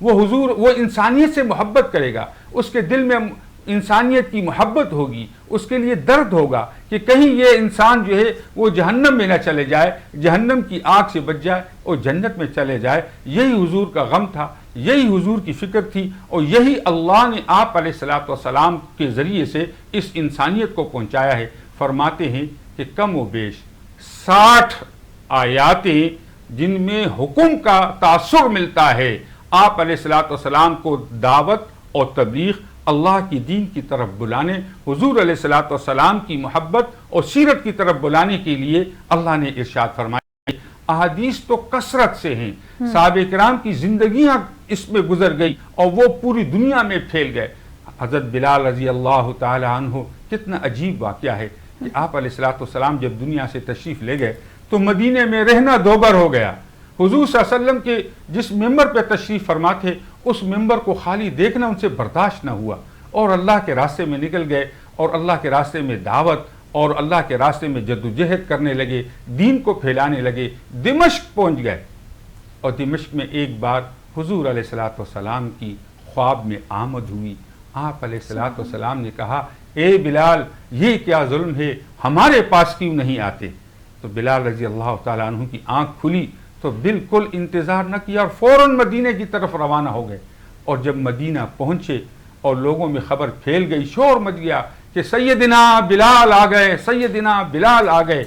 وہ حضور وہ انسانیت سے محبت کرے گا، اس کے دل میں انسانیت کی محبت ہوگی، اس کے لیے درد ہوگا کہ کہیں یہ انسان جو ہے وہ جہنم میں نہ چلے جائے، جہنم کی آگ سے بچ جائے اور جنت میں چلے جائے۔ یہی حضور کا غم تھا، یہی حضور کی فکر تھی، اور یہی اللہ نے آپ علیہ الصلوۃ والسلام کے ذریعے سے اس انسانیت کو پہنچایا ہے۔ فرماتے ہیں کہ کم و بیش 60 آیاتیں جن میں حکم کا تاثر ملتا ہے، آپ علیہ الصلوۃ والسلام کو دعوت اور تبلیغ، اللہ کی دین کی طرف بلانے، حضور علیہ الصلوۃ والسلام کی محبت اور سیرت کی طرف بلانے کے لیے اللہ نے ارشاد فرمایا۔ احادیث تو کثرت سے ہیں، صحابہ کرام کی زندگیاں اس میں گزر گئی اور وہ پوری دنیا میں پھیل گئے۔ حضرت بلال رضی اللہ تعالی عنہ، کتنا عجیب واقعہ ہے کہ آپ علیہ الصلوۃ والسلام جب دنیا سے تشریف لے گئے تو مدینے میں رہنا دوبر ہو گیا۔ حضور صلی اللہ علیہ وسلم کے جس ممبر پہ تشریف فرما تھے، اس ممبر کو خالی دیکھنا ان سے برداشت نہ ہوا، اور اللہ کے راستے میں نکل گئے اور اللہ کے راستے میں دعوت اور اللہ کے راستے میں جدوجہد کرنے لگے، دین کو پھیلانے لگے۔ دمشق پہنچ گئے، اور دمشق میں ایک بار حضور علیہ الصلوۃ والسلام کی خواب میں آمد ہوئی۔ آپ علیہ الصلوۃ والسلام نے کہا، اے بلال، یہ کیا ظلم ہے، ہمارے پاس کیوں نہیں آتے؟ تو بلال رضی اللہ تعالیٰ عنہ کی آنکھ کھلی تو بالکل انتظار نہ کیا اور فوراً مدینہ کی طرف روانہ ہو گئے۔ اور جب مدینہ پہنچے اور لوگوں میں خبر پھیل گئی، شور مچ گیا کہ سیدنا بلال آ گئے، سیدنا بلال آ گئے،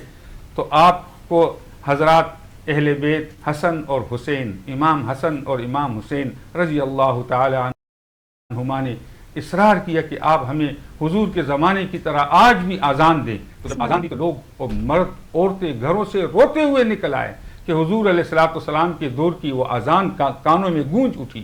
تو آپ کو حضرات اہل بیت حسن اور حسین، امام حسن اور امام حسین رضی اللہ تعالی عنہما نے اصرار کیا کہ آپ ہمیں حضور کے زمانے کی طرح آج بھی آذان دیں۔ تو جب آذان دی تو لوگ اور مرد عورتیں گھروں سے روتے ہوئے نکل آئے کہ حضور علیہ الصلوۃ والسلام کے دور کی وہ آذان کانوں میں گونج اٹھی۔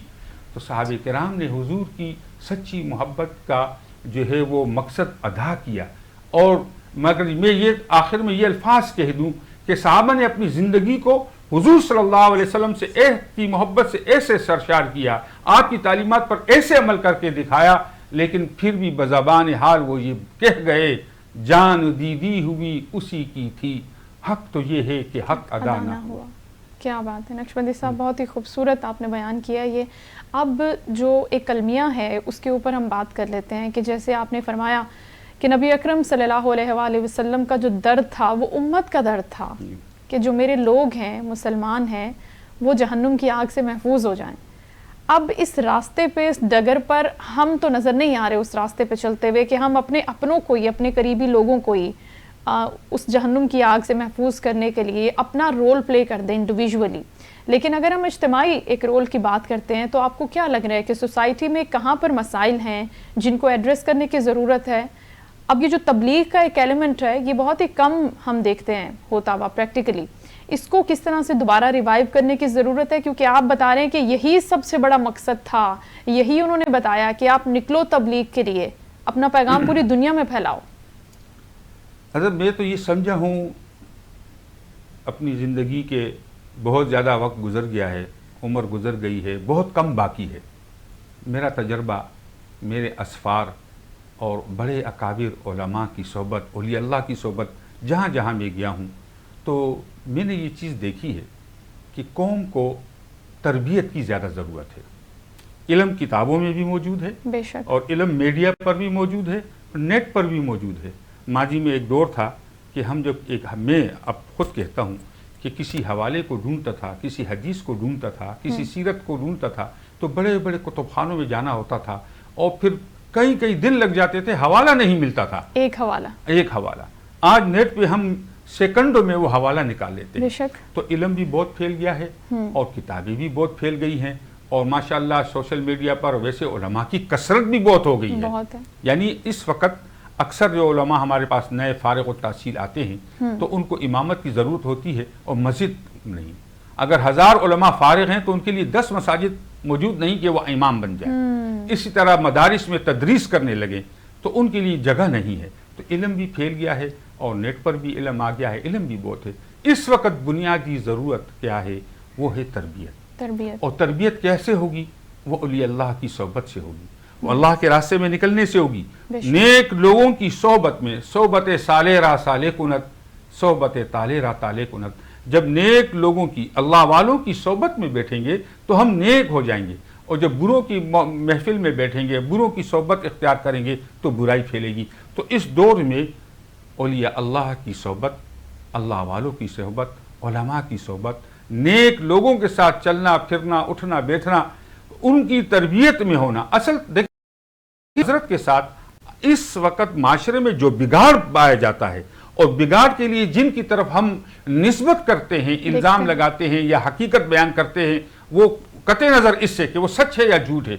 تو صحابہ کرام نے حضور کی سچی محبت کا جو ہے وہ مقصد ادا کیا۔ اور مگر میں یہ آخر میں یہ الفاظ کہہ دوں کہ صحابہ نے اپنی زندگی کو حضور صلی اللہ علیہ وسلم سے کی محبت سے ایسے سرشار کیا، آپ کی تعلیمات پر ایسے عمل کر کے دکھایا، لیکن پھر بھی بزبان حال وہ یہ کہہ گئے، جان دی ہوئی اسی کی تھی، حق تو یہ ہے کہ حق ادا نہ ہوا۔ کیا بات ہے نقشبندی صاحب، بہت ہی خوبصورت آپ نے بیان کیا یہ۔ اب جو ایک کلمیہ ہے اس کے اوپر ہم بات کر لیتے ہیں کہ جیسے آپ نے فرمایا کہ نبی اکرم صلی اللہ علیہ وآلہ وسلم کا جو درد تھا وہ امت کا درد تھا کہ جو میرے لوگ ہیں، مسلمان ہیں، وہ جہنم کی آگ سے محفوظ ہو جائیں۔ اب اس راستے پہ، اس ڈگر پر ہم تو نظر نہیں آ رہے اس راستے پہ چلتے ہوئے کہ ہم اپنے اپنوں کو ہی، اپنے قریبی لوگوں کو ہی اس جہنم کی آگ سے محفوظ کرنے کے لیے اپنا رول پلے کر دیں انڈیویجولی۔ لیکن اگر ہم اجتماعی ایک رول کی بات کرتے ہیں تو آپ کو کیا لگ رہا ہے کہ سوسائٹی میں کہاں پر مسائل ہیں جن کو ایڈریس کرنے کی ضرورت ہے؟ اب یہ جو تبلیغ کا ایک ایلیمنٹ ہے یہ بہت ہی کم ہم دیکھتے ہیں ہوتا ہوا پریکٹیکلی، اس کو کس طرح سے دوبارہ ریوائیو کرنے کی ضرورت ہے؟ کیونکہ آپ بتا رہے ہیں کہ یہی سب سے بڑا مقصد تھا، یہی انہوں نے بتایا کہ آپ نکلو تبلیغ کے لیے، اپنا پیغام پوری دنیا میں پھیلاؤ۔ حضرت میں تو یہ سمجھا ہوں، اپنی زندگی کے بہت زیادہ وقت گزر گیا ہے، عمر گزر گئی ہے، بہت کم باقی ہے۔ میرا تجربہ، میرے اسفار اور بڑے اکابر علماء کی صحبت، اولیاء اللہ کی صحبت جہاں جہاں میں گیا ہوں تو میں نے یہ چیز دیکھی ہے کہ قوم کو تربیت کی زیادہ ضرورت ہے۔ علم کتابوں میں بھی موجود ہے، بے شک، اور علم میڈیا پر بھی موجود ہے، نیٹ پر بھی موجود ہے۔ ماضی میں ایک دور تھا کہ میں اب خود کہتا ہوں کہ کسی حوالے کو ڈھونڈتا تھا، کسی حدیث کو ڈھونڈتا تھا، کسی سیرت کو ڈھونڈتا تھا تو بڑے بڑے کتب خانوں میں جانا ہوتا تھا اور پھر کئی دن لگ جاتے تھے، حوالہ نہیں ملتا تھا، ایک حوالہ۔ آج نیٹ پہ ہم سیکنڈوں میں وہ حوالہ نکال لیتے ہیں۔ تو علم بھی بہت پھیل گیا ہے اور کتابیں بھی بہت پھیل گئی ہیں، اور ماشاءاللہ سوشل میڈیا پر ویسے علماء کی کثرت بھی بہت ہو گئی ہے۔ یعنی اس وقت اکثر جو علماء ہمارے پاس نئے فارغ التحصیل آتے ہیں تو ان کو امامت کی ضرورت ہوتی ہے اور مسجد نہیں۔ اگر 1000 علماء فارغ ہیں تو ان کے لیے 10 مساجد موجود نہیں کہ وہ امام بن جائیں۔ اسی طرح مدارس میں تدریس کرنے لگے تو ان کے لیے جگہ نہیں ہے۔ تو علم بھی پھیل گیا ہے اور نیٹ پر بھی علم آ گیا ہے، علم بھی بہت ہے۔ اس وقت بنیادی ضرورت کیا ہے؟ وہ ہے تربیت۔ اور تربیت کیسے ہوگی؟ وہ اولیاء اللہ کی صحبت سے ہوگی، وہ اللہ کے راستے میں نکلنے سے ہوگی، نیک لوگوں کی صحبت میں۔ صحبت صالح را صالح کنت، صحبت طالح را طالح کنت۔ جب نیک لوگوں کی، اللہ والوں کی صحبت میں بیٹھیں گے تو ہم نیک ہو جائیں گے، اور جب بروں کی محفل میں بیٹھیں گے، بروں کی صحبت اختیار کریں گے تو برائی پھیلے گی۔ تو اس دور میں اولیاء اللہ کی صحبت، اللہ والوں کی صحبت، علماء کی صحبت، نیک لوگوں کے ساتھ چلنا پھرنا، اٹھنا بیٹھنا، ان کی تربیت میں ہونا۔ اصل دیکھیں حضرت کے ساتھ اس وقت معاشرے میں جو بگاڑ پایا جاتا ہے، اور بگاڑ کے لیے جن کی طرف ہم نسبت کرتے ہیں، الزام لگاتے ہیں یا حقیقت بیان کرتے ہیں، وہ قطع نظر اس سے کہ وہ سچ ہے یا جھوٹ ہے،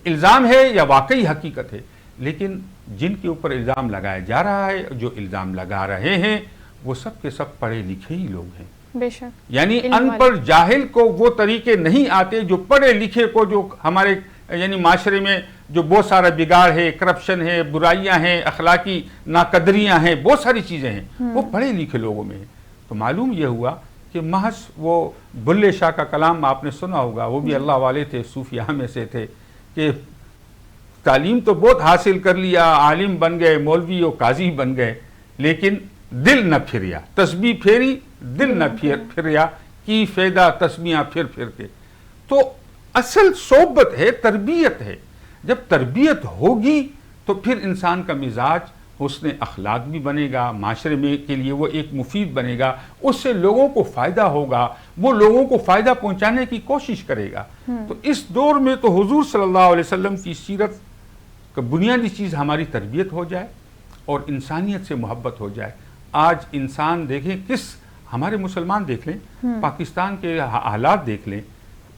الزام ہے یا واقعی حقیقت ہے، لیکن جن کے اوپر الزام لگایا جا رہا ہے، جو الزام لگا رہے ہیں، وہ سب کے سب پڑھے لکھے ہی لوگ ہیں۔ بے شک، یعنی ان پڑھ جاہل کو وہ طریقے نہیں آتے جو پڑھے لکھے کو، جو ہمارے یعنی معاشرے میں جو بہت سارا بگاڑ ہے، کرپشن ہے، برائیاں ہیں، اخلاقی ناقدریاں ہیں، بہت ساری چیزیں ہیں، وہ پڑھے لکھے لوگوں میں ہیں۔ تو معلوم یہ ہوا کہ محض وہ بلے شاہ کا کلام آپ نے سنا ہوگا، وہ بھی اللہ والے تھے، صوفیاء میں سے تھے، کہ تعلیم تو بہت حاصل کر لیا، عالم بن گئے، مولوی و قاضی بن گئے، لیکن دل نہ پھریا، تسبیح پھیری دل نہ پھریا، کی فائدہ تسبیحاں پھر پھر کے۔ تو اصل صحبت ہے، تربیت ہے۔ جب تربیت ہوگی تو پھر انسان کا مزاج حسن اخلاق بھی بنے گا، معاشرے میں کے لیے وہ ایک مفید بنے گا، اس سے لوگوں کو فائدہ ہوگا، وہ لوگوں کو فائدہ پہنچانے کی کوشش کرے گا۔ تو اس دور میں تو حضور صلی اللہ علیہ وسلم کی سیرت کا بنیادی چیز ہماری تربیت ہو جائے اور انسانیت سے محبت ہو جائے۔ آج انسان دیکھیں، ہمارے مسلمان دیکھ لیں، پاکستان کے حالات دیکھ لیں،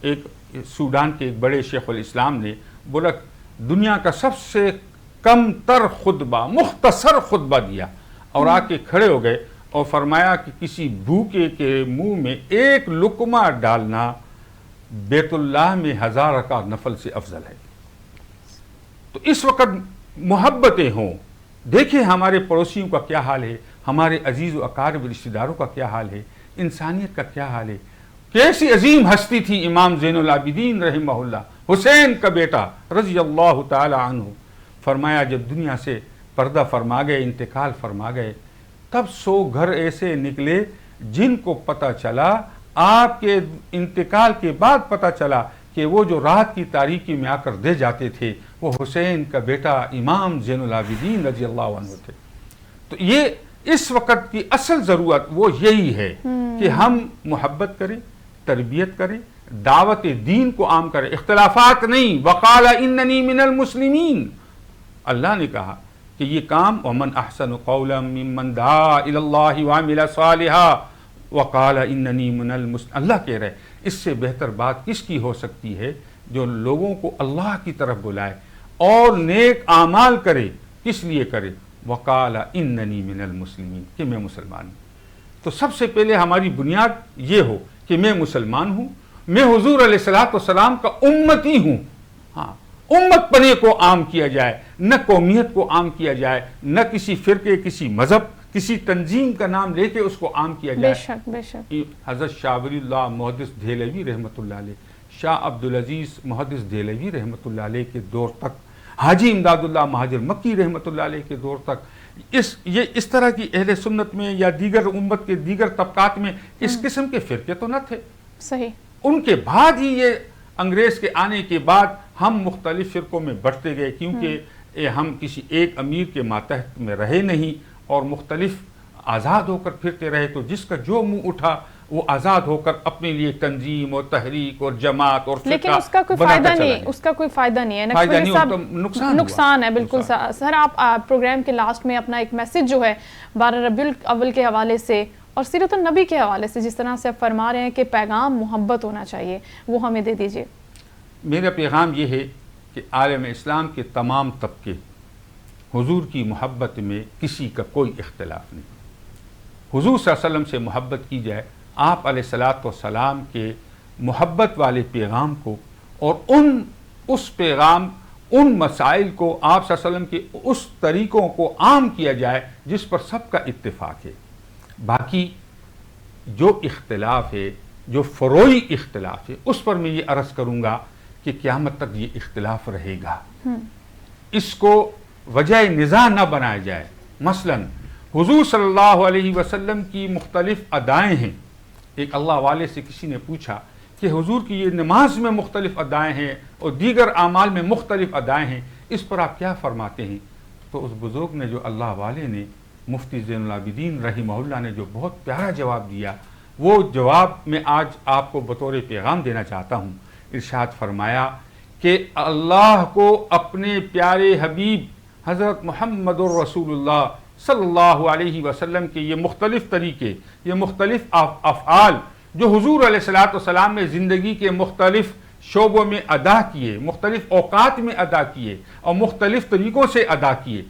ایک سوڈان کے ایک بڑے شیخ الاسلام نے بولا دنیا کا سب سے کم تر خطبہ، مختصر خطبہ دیا، اور آ کے کھڑے ہو گئے اور فرمایا کہ کسی بھوکے کے منہ میں ایک لقمہ ڈالنا بیت اللہ میں 1000 رکعت نفل سے افضل ہے۔ تو اس وقت محبتیں ہوں، دیکھیں ہمارے پڑوسیوں کا کیا حال ہے، ہمارے عزیز و اقارب رشتہ داروں کا کیا حال ہے، انسانیت کا کیا حال ہے۔ کیسی عظیم ہستی تھی امام زین العابدین رحمہ اللہ، حسین کا بیٹا رضی اللہ تعالی عنہ۔ فرمایا جب دنیا سے پردہ فرما گئے، انتقال فرما گئے، تب 100 گھر ایسے نکلے جن کو پتہ چلا، آپ کے انتقال کے بعد پتہ چلا کہ وہ جو رات کی تاریکی میں آ کر دے جاتے تھے وہ حسین کا بیٹا امام زین العابدین رضی اللہ عنہ تھے۔ تو یہ اس وقت کی اصل ضرورت وہ یہی ہے کہ ہم محبت کریں، تربیت کریں، دعوت دین کو عام کریں، اختلافات نہیں۔ وقال اننی من المسلمین، اللہ نے کہا کہ یہ کام ومن احسن قولا ممن دعا الی اللہ وعمل صالحا وقال اننی من المسلمین، اللہ کہہ رہے اس سے بہتر بات کس کی ہو سکتی ہے جو لوگوں کو اللہ کی طرف بلائے اور نیک اعمال کرے۔ کس لیے کرے؟ وقال اننی من المسلمین، کہ میں مسلمان ہوں۔ تو سب سے پہلے ہماری بنیاد یہ ہو کہ میں مسلمان ہوں، میں حضور علیہ الصلوۃ والسلام کا امتی ہوں۔ ہاں، امت پنے کو عام کیا جائے، نہ قومیت کو عام کیا جائے، نہ کسی فرقے، کسی مذہب، کسی تنظیم کا نام لے کے اس کو عام کیا جائے۔ بے شک بے شک۔ حضرت شاہ ولی اللہ محدث دہلوی رحمۃ اللہ علیہ، شاہ عبدالعزیز محدث دہلوی رحمۃ اللہ علیہ کے دور تک، حاجی امداد اللہ مہاجر مکی رحمۃ اللہ علیہ کے دور تک اس طرح کی اہل سنت میں یا دیگر امت کے دیگر طبقات میں اس قسم کے فرقے تو نہ تھے۔ صحیح۔ ان کے بعد ہی یہ انگریز کے آنے کے بعد ہم مختلف فرقوں میں بٹتے گئے، کیونکہ ہم کسی ایک امیر کے ماتحت میں رہے نہیں اور مختلف آزاد ہو کر پھرتے رہے، تو جس کا جو منہ اٹھا وہ آزاد ہو کر اپنے لیے تنظیم اور تحریک اور جماعت اور فرقہ لیکن اس کا کوئی فائدہ نہیں، اس کا کوئی فائدہ نہیں ہے، نقصان ہے۔ بالکل سر، آپ پروگرام کے لاسٹ میں اپنا ایک میسج جو ہے 12 ربیع الاول کے حوالے سے اور سیرت النبی کے حوالے سے جس طرح سے آپ فرما رہے ہیں کہ پیغام محبت ہونا چاہیے، وہ ہمیں دے دیجئے۔ میرا پیغام یہ ہے کہ عالم اسلام کے تمام طبقے حضور کی محبت میں کسی کا کوئی اختلاف نہیں، حضور صلی اللہ علیہ وسلم سے محبت کی جائے، آپ علیہ الصلوۃ والسلام کے محبت والے پیغام کو اور اس پیغام، ان مسائل کو، آپ صلی اللہ علیہ وسلم کے اس طریقوں کو عام کیا جائے جس پر سب کا اتفاق ہے۔ باقی جو اختلاف ہے، جو فروعی اختلاف ہے، اس پر میں یہ عرض کروں گا کہ قیامت تک یہ اختلاف رہے گا، اس کو وجہ نزاع نہ بنایا جائے۔ مثلا حضور صلی اللہ علیہ وسلم کی مختلف ادائیں ہیں۔ ایک اللہ والے سے کسی نے پوچھا کہ حضور کی یہ نماز میں مختلف ادائیں ہیں اور دیگر اعمال میں مختلف ادائیں ہیں، اس پر آپ کیا فرماتے ہیں؟ تو اس بزرگ نے، جو اللہ والے نے، مفتی زین العابدین رحمہ اللہ نے جو بہت پیارا جواب دیا، وہ جواب میں آج آپ کو بطور پیغام دینا چاہتا ہوں۔ ارشاد فرمایا کہ اللہ کو اپنے پیارے حبیب حضرت محمد الرسول اللہ صلی اللہ علیہ وسلم کے یہ مختلف طریقے، یہ مختلف افعال جو حضور علیہ الصلوۃ والسلام نے زندگی کے مختلف شعبوں میں ادا کیے، مختلف اوقات میں ادا کیے اور مختلف طریقوں سے ادا کیے،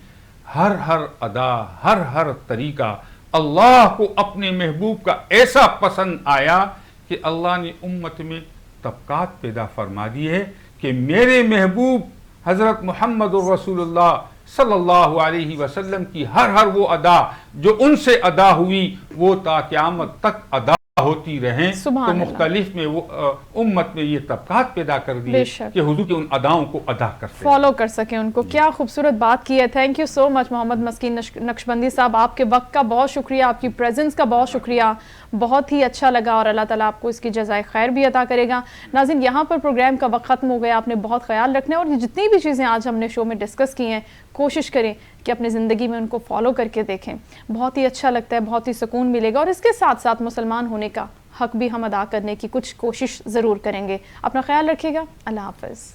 ہر ادا، ہر طریقہ اللہ کو اپنے محبوب کا ایسا پسند آیا کہ اللہ نے امت میں طبقات پیدا فرما دی ہے کہ میرے محبوب حضرت محمد الرسول اللہ صلی اللہ علیہ وسلم کی ہر وہ ادا جو ان سے ادا ہوئی وہ تا قیامت تک ادا ہوتی رہیں۔ تو مختلف میں وہ امت میں یہ طبقات پیدا کر دیے کہ حضور کی ان اداؤں کو ادا فالو کر سکیں ان کو۔ کیا خوبصورت بات کی ہے۔ تھینک یو سو مچ محمد مسکین نقشبندی صاحب، آپ کے وقت کا بہت شکریہ، آپ کی پریزنس کا بہت شکریہ، بہت ہی اچھا لگا اور اللہ تعالیٰ آپ کو اس کی جزائے خیر بھی عطا کرے گا۔ ناظرین، یہاں پر پروگرام کا وقت ختم ہو گیا، آپ نے بہت خیال رکھنا ہے اور جتنی بھی چیزیں آج ہم نے شو میں ڈسکس کی ہیں کوشش کریں کہ اپنی زندگی میں ان کو فالو کر کے دیکھیں، بہت ہی اچھا لگتا ہے، بہت ہی سکون ملے گا اور اس کے ساتھ ساتھ مسلمان ہونے کا حق بھی ہم ادا کرنے کی کچھ کوشش ضرور کریں گے۔ اپنا خیال رکھیے گا، اللہ حافظ۔